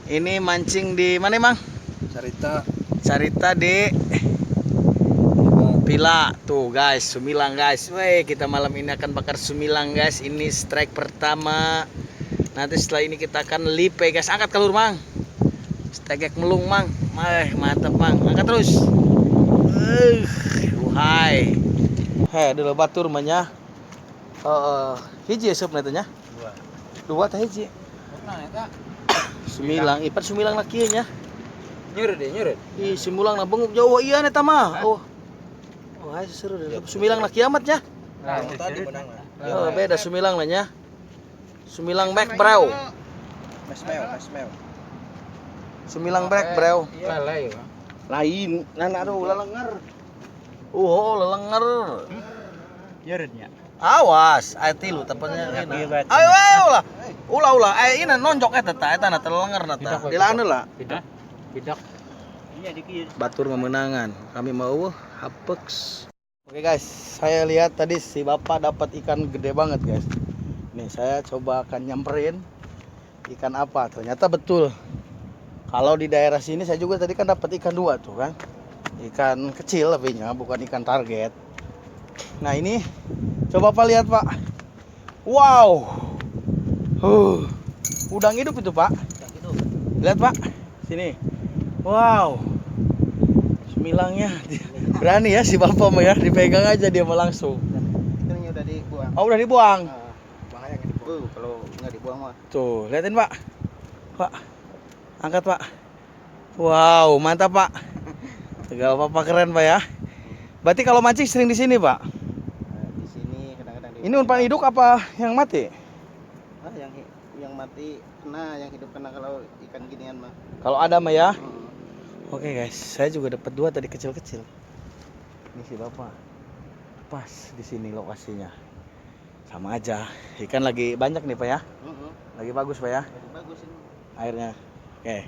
Ini mancing di mana, Mang? Carita di Pila. Tuh, guys, sumilang, guys. Weh, kita malam ini akan bakar sumilang, guys. Ini strike pertama. Nanti setelah ini kita akan lipe, guys. Angkat kalur, Mang. Stegek melung, Mang. Mantap, Mang. Angkat terus. Hai. Dulu batur rumahnya. Hiji esep netanya. Dua teh hiji. Sumilang, ipat sumilang lakinya. Nyuret. Ih, simulang na benguk jauh iya nih mah. Oh. Oh, hai seru deh. Sumilang na kiamatnya. Tadi menang. Oh, beda sumilang nya. Sumilang back, bro. Mesmeo. Sumilang back, bro. Lelai. Lain, nana aduh lelenger. Lelenger. Nyuretnya. Awas, ati lu tepatnya ini. Ayo lah. Ulah. Ini nonjok eta na lelenger na ta. Dilaana lah. Bidak. Iya dikit. Batur memenangan. Kami mau hapex. Oke guys, saya lihat tadi si bapak dapat ikan gede banget guys. Nih saya coba akan nyamperin ikan apa. Ternyata betul. Kalau di daerah sini saya juga tadi kan dapat ikan dua tuh kan. Ikan kecil lebihnya, bukan ikan target. Nah ini coba Pak lihat Pak. Wow. Udang hidup itu Pak. Lihat Pak. Sini. Wow. Semilangnya berani ya si bapak mah ya, dipegang aja dia mau langsung. Ini udah dibuang. Oh, udah dibuang. Bahaya nggak dibuang. Kalau nggak dibuang mah. Tuh, liatin Pak. Pak. Angkat Pak. Wow, mantap Pak. Tegal Bapak keren Pak ya. Berarti kalau mancing sering di sini Pak? Di sini kadang-kadang Ini umpan hidup apa yang mati? Yang mati kena, yang hidup kena kalau ikan ginian mah. Kalau ada mah ya. Oke guys, saya juga dapat dua tadi kecil-kecil. Ini si bapak. Pas di sini lokasinya. Sama aja. Ikan lagi banyak nih Pak ya. Lagi bagus Pak ya. Bagus ini. Airnya. Oke.